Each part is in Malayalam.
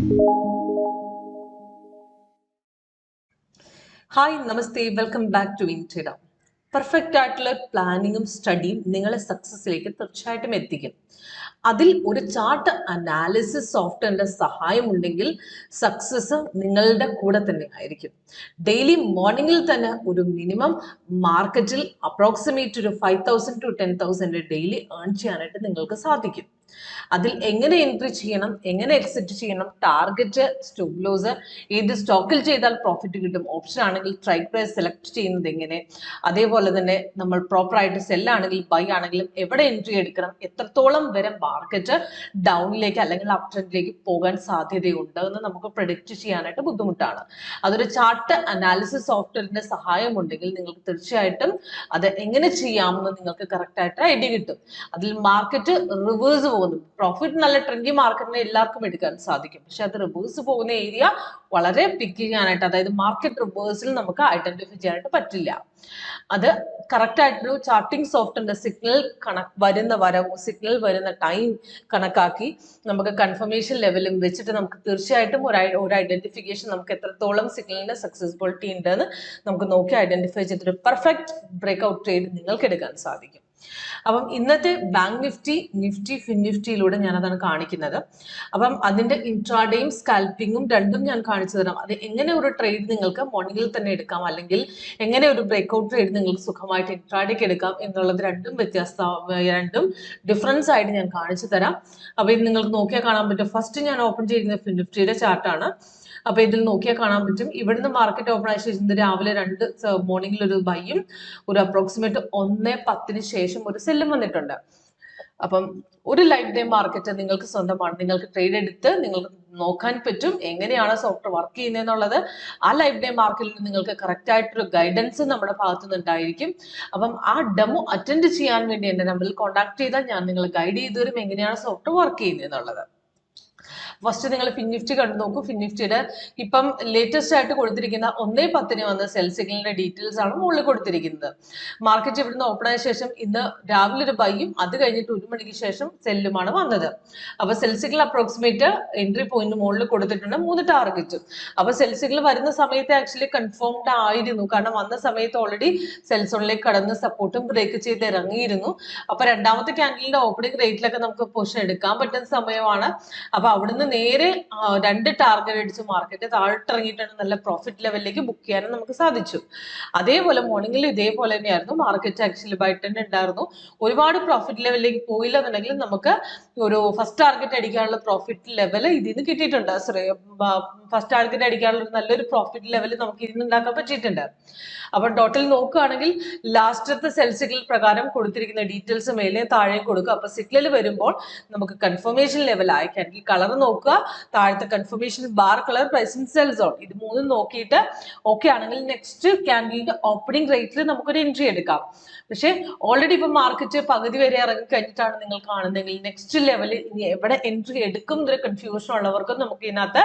Hi, Namaste. Welcome back to WinTrader. Perfect ആയിട്ടുള്ള പ്ലാനിങ്ങും സ്റ്റഡിയും നിങ്ങളെ സക്സസ്സിലേക്ക് തീർച്ചയായിട്ടും എത്തിക്കും. അതിൽ ഒരു ചാർട്ട് അനാലിസിസ് സോഫ്റ്റ്വെയറിന്റെ സഹായം ഉണ്ടെങ്കിൽ സക്സസ് നിങ്ങളുടെ കൂടെ തന്നെ ആയിരിക്കും. ഡെയിലി മോർണിംഗിൽ തന്നെ ഒരു മിനിമം മാർക്കറ്റിൽ അപ്രോക്സിമേറ്റ് ഒരു 5,000 to 10,000 ഡെയിലി ഏൺ ചെയ്യാനായിട്ട് നിങ്ങൾക്ക് സാധിക്കും. അതിൽ എങ്ങനെ എൻട്രി ചെയ്യണം, എങ്ങനെ എക്സിറ്റ് ചെയ്യണം, ടാർഗറ്റ്, സ്റ്റോപ്പ് ലോസ്, ഏത് സ്റ്റോക്കിൽ ചെയ്താൽ പ്രോഫിറ്റ് കിട്ടും, ഓപ്ഷൻ ആണെങ്കിൽ സ്ട്രൈക്ക് പ്രൈസ് സെലക്ട് ചെയ്യുന്നത് എങ്ങനെ, അതേപോലെ തന്നെ നമ്മൾ പ്രോപ്പറായിട്ട് സെല്ലാണെങ്കിൽ ബൈ ആണെങ്കിലും എവിടെ എൻട്രി എടുക്കണം, എത്രത്തോളം വരെ മാർക്കറ്റ് ഡൗണിലേക്ക് അല്ലെങ്കിൽ അപ് ട്രെൻഡിലേക്ക് പോകാൻ സാധ്യതയുണ്ട് എന്ന് നമുക്ക് പ്രെഡിക്റ്റ് ചെയ്യാനായിട്ട് ബുദ്ധിമുട്ടാണ്. അതൊരു ചാർട്ട് അനാലിസിസ് സോഫ്റ്റ്വെയറിന്റെ സഹായം ഉണ്ടെങ്കിൽ നിങ്ങൾക്ക് തീർച്ചയായിട്ടും അത് എങ്ങനെ ചെയ്യാമെന്ന് നിങ്ങൾക്ക് കറക്റ്റ് ആയിട്ട് ഐഡിയ കിട്ടും. അതിൽ മാർക്കറ്റ് റിവേഴ്സ് പോകുന്നു, പ്രോഫിറ്റ് നല്ല ട്രെൻഡി മാർക്കറ്റിനെ എല്ലാവർക്കും എടുക്കാൻ സാധിക്കും. പക്ഷെ അത് റിവേഴ്സ് പോകുന്ന ഏരിയ വളരെ പിക്ക് ചെയ്യാനായിട്ട്, അതായത് മാർക്കറ്റ് റിവേഴ്സിൽ നമുക്ക് ഐഡന്റിഫൈ ചെയ്യാനായിട്ട് പറ്റില്ല. അത് കറക്റ്റ് ആയിട്ടൊരു ചാർട്ടിംഗ് സോഫ്റ്റ്വെയറിന്റെ സിഗ്നൽ വരുന്ന വരവും സിഗ്നൽ വരുന്ന ടൈം കണക്കാക്കി നമുക്ക് കൺഫർമേഷൻ ലെവലും വെച്ചിട്ട് നമുക്ക് തീർച്ചയായിട്ടും ഒരു ഐഡന്റിഫിക്കേഷൻ നമുക്ക് എത്രത്തോളം സിഗ്നലിന്റെ സക്സസ്ഫിലിറ്റി ഉണ്ടെന്ന് നമുക്ക് നോക്കി ഐഡന്റിഫൈ ചെയ്തിട്ട് പെർഫെക്റ്റ് ബ്രേക്ക്ഔട്ട് ട്രേഡ് നിങ്ങൾക്ക് എടുക്കാൻ സാധിക്കും. അപ്പം ഇന്നത്തെ ബാങ്ക് നിഫ്റ്റി, നിഫ്റ്റി, ഫിൻനിഫ്റ്റിയിലൂടെ ഞാൻ അതാണ് കാണിക്കുന്നത്. അപ്പം അതിന്റെ ഇൻട്രാഡേയും സ്കാൽപ്പിങ്ങും രണ്ടും ഞാൻ കാണിച്ചു തരാം. അത് എങ്ങനെ ഒരു ട്രേഡ് നിങ്ങൾക്ക് മോർണിംഗിൽ തന്നെ എടുക്കാം, അല്ലെങ്കിൽ എങ്ങനെ ഒരു ബ്രേക്ക്ഔട്ട് ട്രേഡ് നിങ്ങൾക്ക് സുഖമായിട്ട് ഇൻട്രാഡേക്ക് എടുക്കാം എന്നുള്ളത് രണ്ടും ഡിഫറൻസ് ആയിട്ട് ഞാൻ കാണിച്ചു തരാം. അപ്പൊ ഇത് നിങ്ങൾക്ക് നോക്കിയാൽ കാണാൻ പറ്റും. ഫസ്റ്റ് ഞാൻ ഓപ്പൺ ചെയ്യുന്ന ഫിൻനിഫ്റ്റിയുടെ ചാർട്ടാണ്. അപ്പൊ ഇതിൽ നോക്കിയാൽ കാണാൻ പറ്റും, ഇവിടുന്ന് മാർക്കറ്റ് ഓപ്പൺ ആയ ശേഷം രാവിലെ മോർണിംഗിൽ ഒരു ബൈയും ഒരു അപ്രോക്സിമേറ്റ് 1:10 ശേഷം ഒരു സെല്ലും വന്നിട്ടുണ്ട്. അപ്പം ഒരു ലൈഫ് ഡേ മാർക്കറ്റ് നിങ്ങൾക്ക് സ്വന്തമാണ്. നിങ്ങൾക്ക് ട്രേഡ് എടുത്ത് നിങ്ങൾക്ക് നോക്കാൻ പറ്റും എങ്ങനെയാണ് സോഫ്റ്റ്വെയർ വർക്ക് ചെയ്യുന്നതെന്നുള്ളത്. ആ ലൈഫ് ഡേ മാർക്കറ്റിൽ നിങ്ങൾക്ക് കറക്റ്റ് ആയിട്ടൊരു ഗൈഡൻസ് നമ്മുടെ ഭാഗത്തു നിന്നുണ്ടായിരിക്കും. അപ്പം ആ ഡെമോ അറ്റൻഡ് ചെയ്യാൻ വേണ്ടി എന്റെ നമ്പറിൽ കോൺടാക്ട് ചെയ്താൽ ഞാൻ നിങ്ങളെ ഗൈഡ് ചെയ്തു തരും എങ്ങനെയാണ് സോഫ്റ്റ്വെയർ വർക്ക് ചെയ്യുന്നതെന്നുള്ളത്. ഫസ്റ്റ് നിങ്ങൾ ഫിൻനിഫ്റ്റി കണ്ടു നോക്കൂ. ഫിൻനിഫ്റ്റിയുടെ ഇപ്പം ലേറ്റസ്റ്റ് ആയിട്ട് കൊടുത്തിരിക്കുന്ന 1:10 വന്ന സെൽ സിഗ്നലിന്റെ ഡീറ്റെയിൽസ് ആണ് മുകളിൽ കൊടുത്തിരിക്കുന്നത്. മാർക്കറ്റ് ഇവിടുന്ന് ഓപ്പൺ ആയ ശേഷം ഇന്ന് രാവിലെ ഒരു ബൈയും അത് കഴിഞ്ഞിട്ട് 1 മണിക്ക് ശേഷം സെല്ലുമാണ് വന്നത്. അപ്പൊ cell signal approximate entry point മുകളിൽ കൊടുത്തിട്ടുണ്ട് 3 ടാർഗറ്റ്. അപ്പൊ സെൽ സിഗ്നൽ വരുന്ന സമയത്ത് ആക്ച്വലി കൺഫേംഡ് ആയിരുന്നു, കാരണം വന്ന സമയത്ത് ഓൾറെഡി സെൽസോണിലേക്ക് കടന്ന് സപ്പോർട്ടും ബ്രേക്ക് ചെയ്ത് ഇറങ്ങിയിരുന്നു. അപ്പൊ രണ്ടാമത്തെ ക്യാൻഡലിന്റെ ഓപ്പണിംഗ് റേറ്റിലൊക്കെ നമുക്ക് പൊസിഷൻ എടുക്കാൻ പറ്റുന്ന സമയമാണ്. അപ്പൊ അവിടുന്ന് നേരെ 2 ടാർഗറ്റ് അടിച്ച് മാർക്കറ്റ് താഴോട്ടിറങ്ങിയിട്ടാണ് നല്ല പ്രോഫിറ്റ് ലെവലിലേക്ക് ബുക്ക് ചെയ്യാനും നമുക്ക് സാധിച്ചു. അതേപോലെ മോർണിംഗിൽ ഇതേപോലെ തന്നെയായിരുന്നു മാർക്കറ്റ്. ആക്ച്വലി ബൈ ട്രെൻഡ് ഉണ്ടായിരുന്നു. ഒരുപാട് പ്രോഫിറ്റ് ലെവലിലേക്ക് പോയില്ല എന്നുണ്ടെങ്കിൽ നമുക്ക് ഒരു ഫസ്റ്റ് ടാർഗറ്റ് അടിക്കാനുള്ള പ്രോഫിറ്റ് ലെവൽ ഇതിൽ നിന്ന് കിട്ടിയിട്ടുണ്ട്. ഫസ്റ്റ് ടാർഗറ്റ് അടിക്കാനുള്ള നല്ലൊരു പ്രോഫിറ്റ് ലെവൽ നമുക്ക് ഇതിൽ നിന്ന് ഉണ്ടാക്കാൻ പറ്റിയിട്ടുണ്ട്. അപ്പൊ ടോട്ടൽ നോക്കുകയാണെങ്കിൽ ലാസ്റ്റത്തെ സെൽ സിഗ്നൽ പ്രകാരം കൊടുത്തിരിക്കുന്ന ഡീറ്റെയിൽസ് മേലെ താഴെ കൊടുക്കുക. അപ്പൊ സിഗ്നൽ വരുമ്പോൾ നമുക്ക് കൺഫർമേഷൻ ലെവൽ ആയ ക്യാൻഡിൽ കളർ നോക്കുക, താഴത്തെ confirmation bar colour, pricing cell zone, ഇത് മൂന്നും നോക്കിയിട്ട് ഓക്കെ ആണെങ്കിൽ നെക്സ്റ്റ് ക്യാൻഡിലിന്റെ ഓപ്പണിംഗ് റേറ്റിൽ നമുക്കൊരു എൻട്രി എടുക്കാം. പക്ഷെ ഓൾറെഡി ഇപ്പൊ മാർക്കറ്റ് പകുതി വരെ ഇറങ്ങി കഴിഞ്ഞിട്ടാണ് നിങ്ങൾ കാണുന്നതെങ്കിൽ നെക്സ്റ്റ് ലെവലിൽ ഇനി എവിടെ എൻട്രി എടുക്കും എന്നൊരു കൺഫ്യൂഷൻ ഉള്ളവർക്കും നമുക്ക് ഇതിനകത്ത്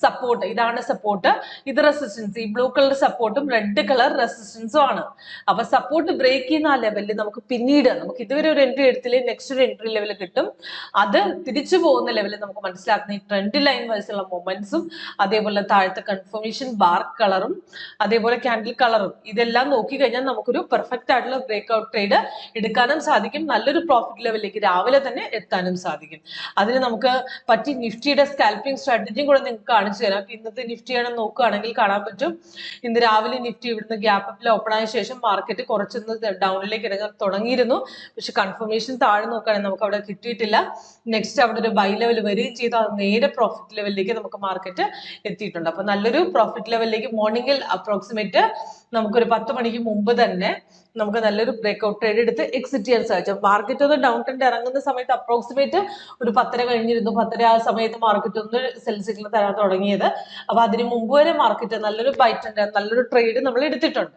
സപ്പോർട്ട്, ഇതാണ് സപ്പോർട്ട്, ഇത് റെസിസ്റ്റൻസ്, ഈ ബ്ലൂ കളർ സപ്പോർട്ടും റെഡ് കളർ റെസിസ്റ്റൻസും ആണ്. അപ്പൊ സപ്പോർട്ട് ബ്രേക്ക് ചെയ്യുന്ന ആ ലെവലിൽ നമുക്ക് പിന്നീട് നമുക്ക് ഇതുവരെ ഒരു എൻട്രി എടുത്തില്ലേ നെക്സ്റ്റ് ഒരു എൻട്രി ലെവൽ കിട്ടും. അത് തിരിച്ചു പോകുന്ന ലെവലിൽ നമുക്ക് മനസ്സിലാക്കുന്ന ഈ ട്രെൻഡ് ലൈൻ വൈസുള്ള മൊമെന്റ്സും അതേപോലെ താഴത്തെ കൺഫർമേഷൻ ബാർ കളറും അതേപോലെ ക്യാൻഡിൽ കളറും ഇതെല്ലാം നോക്കി കഴിഞ്ഞാൽ നമുക്കൊരു പെർഫെക്റ്റ് ആയിട്ടുള്ള ബ്രേക്ക്ഔട്ട് ട്രേഡ് എടുക്കാനും സാധിക്കും. നല്ലൊരു പ്രോഫിറ്റ് ലെവലിലേക്ക് രാവിലെ തന്നെ എത്താനും സാധിക്കും. അതിന് നമുക്ക് പറ്റി നിഫ്റ്റിയുടെ സ്കാൽപ്പിംഗ് സ്ട്രാറ്റജിയും കൂടെ നിങ്ങൾക്ക് കാണിച്ചു തരാം. ഇന്നത്തെ നിഫ്റ്റിയാണ് നോക്കുകയാണെങ്കിൽ കാണാൻ പറ്റും, ഇന്ന് രാവിലെ നിഫ്റ്റി ഇവിടുന്ന് ഗ്യാപ്പ് അപ്പിൽ ഓപ്പൺ ആയ ശേഷം മാർക്കറ്റ് കുറച്ചൊന്ന് ഡൗണിലേക്ക് ഇറങ്ങാൻ തുടങ്ങിയിരുന്നു. പക്ഷെ കൺഫർമേഷൻ താഴെ നോക്കുകയാണെങ്കിൽ നമുക്ക് അവിടെ കിട്ടിയിട്ടില്ല. നെക്സ്റ്റ് അവിടെ ഒരു ബൈ ലെവൽ വരികയും ചെയ്തു. അത് നേരെ പ്രോഫിറ്റ് ലെവലിലേക്ക് നമുക്ക് മാർക്കറ്റ് എത്തിയിട്ടുണ്ട്. അപ്പൊ നല്ലൊരു പ്രോഫിറ്റ് ലെവലിലേക്ക് മോർണിംഗിൽ അപ്രോക്സിമേറ്റ് നമുക്കൊരു 10 മണിക്ക് മുമ്പ് തന്നെ നമുക്ക് നല്ലൊരു ബ്രേക്ക്ഔട്ട് ട്രേഡ് എടുത്ത് എക്സിറ്റ് ചെയ്യാൻ സാധിച്ചു. മാർക്കറ്റ് ഒന്ന് ഡൗൺ ട്രെൻഡ് ഇറങ്ങുന്ന സമയത്ത് അപ്രോക്സിമേറ്റ് ഒരു 10:30 കഴിഞ്ഞിരുന്നു. 10:30 ആ സമയത്ത് മാർക്കറ്റ് ഒന്ന് സെൽ സിഗ്നൽ തരാൻ തുടങ്ങിയത്. അപ്പൊ അതിന് മുമ്പ് വരെ മാർക്കറ്റ് നല്ലൊരു ബൈ ട്രെൻഡ്, നല്ലൊരു ട്രേഡ് നമ്മൾ എടുത്തിട്ടുണ്ട്.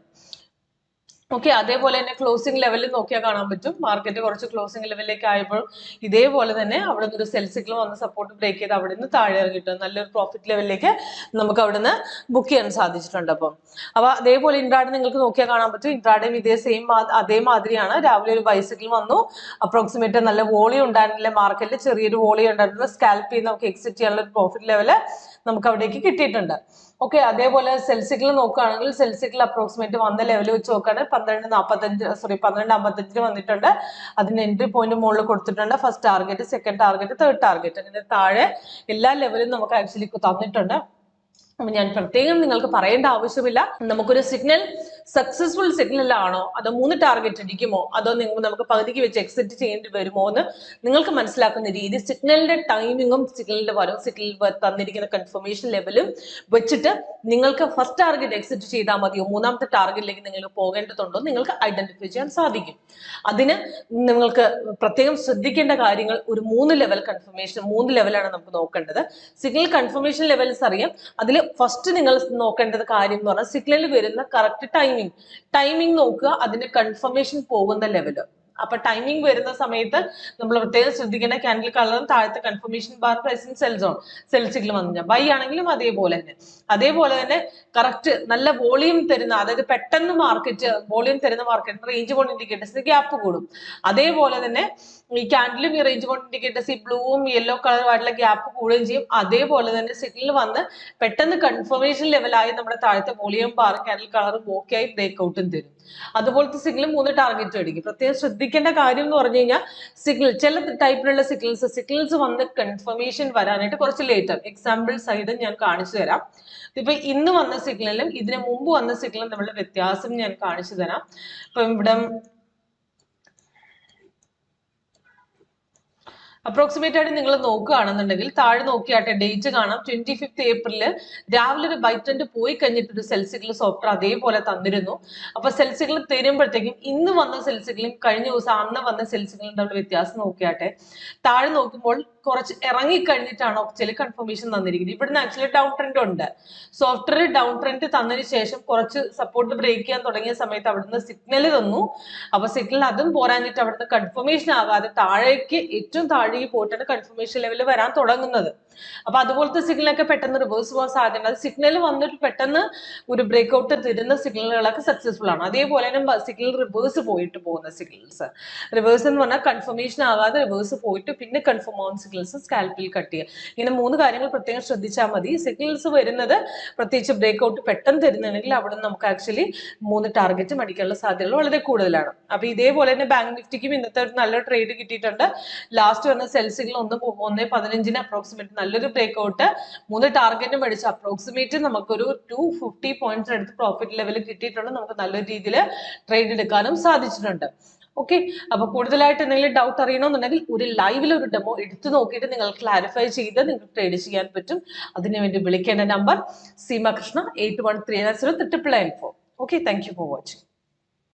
ഓക്കെ, അതേപോലെ തന്നെ ക്ലോസിംഗ് ലെവലിൽ നോക്കിയാൽ കാണാൻ പറ്റും. മാർക്കറ്റ് കുറച്ച് ക്ലോസിംഗ് ലെവലിലേക്ക് ആയപ്പോൾ ഇതേപോലെ തന്നെ അവിടെ നിന്ന് ഒരു സെൽ സിഗ്നൽ വന്ന് സപ്പോർട്ട് ബ്രേക്ക് ചെയ്ത് അവിടെ നിന്ന് താഴെ ഇറങ്ങിയിട്ട് നല്ലൊരു പ്രോഫിറ്റ് ലെവലിലേക്ക് നമുക്ക് അവിടെ നിന്ന് ബുക്ക് ചെയ്യാൻ സാധിച്ചിട്ടുണ്ട്. അപ്പൊ അതേപോലെ ഇൻട്രാഡേ നിങ്ങൾക്ക് നോക്കിയാൽ കാണാൻ പറ്റും. ഇൻട്രാഡേയും ഇതേ അതേമാതിരിയാണ്. രാവിലെ ഒരു ബൈസിക്കിൾ വന്നു, അപ്രോക്സിമേറ്റ് നല്ല വോളിയം ഉണ്ടായിരുന്നില്ല മാർക്കറ്റിൽ, ചെറിയൊരു വോളിയം ഉണ്ടായിരുന്നത് സ്കാൽപ്പ് ചെയ്ത് നമുക്ക് എക്സിറ്റ് ചെയ്യാനുള്ള ഒരു പ്രോഫിറ്റ് ലെവല് നമുക്ക് അവിടേക്ക് കിട്ടിയിട്ടുണ്ട്. ഓക്കെ, അതേപോലെ സെൽ സിഗ്നൽ നോക്കുകയാണെങ്കിൽ സെൽ സിഗ്നൽ അപ്രോക്സിമേറ്റ് വന്ന ലെവൽ വെച്ച് നോക്കുകയാണെങ്കിൽ 12:55 വന്നിട്ടുണ്ട്. അതിന് എൻട്രി പോയിന്റ് മുകളിൽ കൊടുത്തിട്ടുണ്ട്. First target, second target, third target, അങ്ങനെ താഴെ എല്ലാ ലെവലും നമുക്ക് ആക്ച്വലി തന്നിട്ടുണ്ട്. അപ്പൊ ഞാൻ പ്രത്യേകം നിങ്ങൾക്ക് പറയേണ്ട ആവശ്യമില്ല. നമുക്കൊരു സിഗ്നൽ സക്സസ്ഫുൾ സിഗ്നൽ ആണോ, അതോ 3 ടാർഗറ്റ് അടിക്കുമോ, അതോ നമുക്ക് പകുതിക്ക് വെച്ച് എക്സിറ്റ് ചെയ്യേണ്ടി വരുമോ എന്ന് നിങ്ങൾക്ക് മനസ്സിലാക്കുന്ന രീതി സിഗ്നലിന്റെ ടൈമിങ്ങും സിഗ്നലിന്റെ വരവും സിഗ്നൽ തന്നിരിക്കുന്ന കൺഫർമേഷൻ ലെവലും വെച്ചിട്ട് നിങ്ങൾക്ക് ഫസ്റ്റ് ടാർഗറ്റ് എക്സിറ്റ് ചെയ്താൽ മതിയോ, മൂന്നാമത്തെ ടാർഗറ്റിലേക്ക് നിങ്ങൾക്ക് പോകേണ്ടതുണ്ടോ നിങ്ങൾക്ക് ഐഡന്റിഫൈ ചെയ്യാൻ സാധിക്കും. അതിന് നിങ്ങൾക്ക് പ്രത്യേകം ശ്രദ്ധിക്കേണ്ട കാര്യങ്ങൾ ഒരു 3 ലെവൽ കൺഫർമേഷൻ, 3 ലെവലാണ് നമുക്ക് നോക്കേണ്ടത്. സിഗ്നൽ കൺഫർമേഷൻ ലെവൽസ് അറിയാം. അതിൽ ഫസ്റ്റ് നിങ്ങൾ നോക്കേണ്ടത് കാര്യം എന്ന് പറഞ്ഞാൽ സിഗ്നലിൽ വരുന്ന കറക്റ്റ് ടൈമിംഗ് നോക്കുക, അതിന്റെ കൺഫർമേഷൻ പോകുന്ന ലെവല്. അപ്പൊ ടൈമിംഗ് വരുന്ന സമയത്ത് നമ്മൾ പ്രത്യേകം ശ്രദ്ധിക്കേണ്ട ക്യാൻഡിൽ കളറും താഴത്തെ confirmation bar pricing cell zone, cell signal വന്നു ബൈ ആണെങ്കിലും അതേപോലെ തന്നെ കറക്റ്റ് നല്ല വോളിയം തരുന്ന, അതായത് പെട്ടെന്ന് മാർക്കറ്റ് വോളിയം തരുന്ന മാർക്കറ്റ് റേഞ്ച് ബോണ്ട് ഇൻഡിക്കേറ്റേഴ്സിന് ഗ്യാപ്പ് കൂടും. അതേപോലെ തന്നെ ഈ ക്യാൻഡിലും ഈ റേഞ്ച് ബോണ്ട് ഇൻഡിക്കേറ്റേഴ്സ് ഈ ബ്ലൂവും യെല്ലോ കളറുമായിട്ടുള്ള ഗ്യാപ്പ് കൂടുകയും ചെയ്യും. അതേപോലെ തന്നെ സിഗ്നൽ വന്ന് പെട്ടെന്ന് കൺഫർമേഷൻ ലെവലായി നമ്മുടെ താഴത്തെ വോളിയം ബാറും ക്യാൻഡിൽ കളറും ഓക്കെ ആയി ബ്രേക്ക് ഔട്ടും തരും. അതുപോലത്തെ സിഗ്നൽ 3 ടാർഗറ്റ് അടിക്കും. പ്രത്യേകം ശ്രദ്ധിക്കേണ്ട കാര്യം എന്ന് പറഞ്ഞു കഴിഞ്ഞാൽ സിഗ്നൽ ചില ടൈപ്പിലുള്ള സിഗ്നൽസ് വന്ന് കൺഫർമേഷൻ വരാനായിട്ട് കുറച്ച് ലേറ്റ് ആവും. എക്സാമ്പിൾ സൈഡ് ഞാൻ കാണിച്ചു തരാം. ഇപ്പൊ ഇന്ന് വന്ന സിഗ്നലും ഇതിന് മുമ്പ് വന്ന സിഗ്നലും തമ്മിലുള്ള വ്യത്യാസം ഞാൻ കാണിച്ചു തരാം. ഇപ്പൊ ഇവിടെ അപ്രോക്സിമേറ്റ് ആയിട്ട് നിങ്ങൾ നോക്കുകയാണെന്നുണ്ടെങ്കിൽ താഴെ നോക്കിയാട്ടെ ഡേറ്റ് കാണാം. 25 ഏപ്രില് രാവിലെ ഒരു ബൈ ട്രെൻഡ് പോയി കഴിഞ്ഞിട്ട് ഒരു സെൽ സിഗ്നൽ സോഫ്റ്റ്വെയർ അതേപോലെ തന്നിരുന്നു. അപ്പൊ സെൽ സിഗ്നൽ തരുമ്പോഴത്തേക്കും ഇന്ന് വന്ന സെൽ സിഗ്നലും കഴിഞ്ഞ ദിവസം അന്ന് വന്ന സെൽ സിഗ്നലും തമ്മിൽ വ്യത്യാസം നോക്കിയാട്ടെ. താഴെ നോക്കുമ്പോൾ കുറച്ച് ഇറങ്ങിക്കഴിഞ്ഞിട്ടാണ് ആക്ച്വലി കൺഫർമേഷൻ തന്നിരിക്കുന്നത്. ഇവിടുന്ന് ആക്ച്വലി ഡൗൺ ട്രെൻഡ് ഉണ്ട്. സോഫ്റ്റ്വെയർ ഡൗൺ ട്രെൻഡ് തന്നതിന് ശേഷം കുറച്ച് സപ്പോർട്ട് ബ്രേക്ക് ചെയ്യാൻ തുടങ്ങിയ സമയത്ത് അവിടുന്ന് സിഗ്നൽ തന്നു. അപ്പൊ സിഗ്നൽ അതും പോരാഞ്ഞിട്ട് അവിടുന്ന് കൺഫർമേഷൻ ആകാതെ താഴേക്ക് ഏറ്റവും താഴെ പോയിട്ടാണ് കൺഫർമേഷൻ ലെവൽ വരാൻ തുടങ്ങുന്നത്. അപ്പൊ അതുപോലത്തെ സിഗ്നലൊക്കെ പെട്ടെന്ന് റിവേഴ്സ് പോകാൻ സാധ്യത. അത് സിഗ്നൽ വന്നിട്ട് പെട്ടെന്ന് ഒരു ബ്രേക്ക് ഔട്ട് തരുന്ന സിഗ്നലുകളൊക്കെ സക്സസ്ഫുൾ ആണ്. അതേപോലെ തന്നെ സിഗ്നൽ റിവേഴ്സ് പോയിട്ട് പോകുന്ന സിഗ്നൽസ്, റിവേഴ്സ് എന്ന് പറഞ്ഞാൽ കൺഫർമേഷൻ ആകാതെ റിവേഴ്സ് പോയിട്ട് പിന്നെ കൺഫേം ആവുന്ന സിഗ്നൽസ് സ്കാൽപ്പിൽ കട്ട് ചെയ്യുക. ഇങ്ങനെ 3 കാര്യങ്ങൾ പ്രത്യേകം ശ്രദ്ധിച്ചാൽ മതി. സിഗ്നൽസ് വരുന്നത് പ്രത്യേകിച്ച് ബ്രേക്ക് ഔട്ട് പെട്ടെന്ന് തരുന്നുണ്ടെങ്കിൽ അവിടെ നമുക്ക് ആക്ച്വലി 3 ടാർഗറ്റ് അടിക്കാനുള്ള സാധ്യതകൾ വളരെ കൂടുതലാണ്. അപ്പൊ ഇതേപോലെ തന്നെ ബാങ്ക് നിഫ്റ്റിക്കും ഇന്നത്തെ ഒരു നല്ല ട്രേഡ് കിട്ടിയിട്ടുണ്ട്. ലാസ്റ്റ് വന്ന സെൽ സിഗ്നൽ 1:15 അപ്രോക്സിമേറ്റ് നല്ലൊരു ബ്രേക്ക് ഔട്ട് 3 ടാർഗറ്റും അടിച്ച് അപ്രോക്സിമേറ്റ് നമുക്കൊരു 250 പോയിന്റ്സ് അടുത്ത് പ്രോഫിറ്റ് ലെവൽ കിട്ടിയിട്ടുണ്ട്. നമുക്ക് നല്ലൊരു രീതിയിൽ ട്രേഡ് എടുക്കാനും സാധിച്ചിട്ടുണ്ട്. ഓക്കെ, അപ്പൊ കൂടുതലായിട്ട് എന്തെങ്കിലും ഡൗട്ട് അറിയണമെന്നുണ്ടെങ്കിൽ ഒരു ലൈവിൽ ഒരു ഡെമോ എടുത്തു നോക്കിയിട്ട് നിങ്ങൾ ക്ലാരിഫൈ ചെയ്ത് നിങ്ങൾക്ക് ട്രേഡ് ചെയ്യാൻ പറ്റും. അതിനുവേണ്ടി വിളിക്കേണ്ട number Seema Krishna 8139039994. Okay, thank you for watching.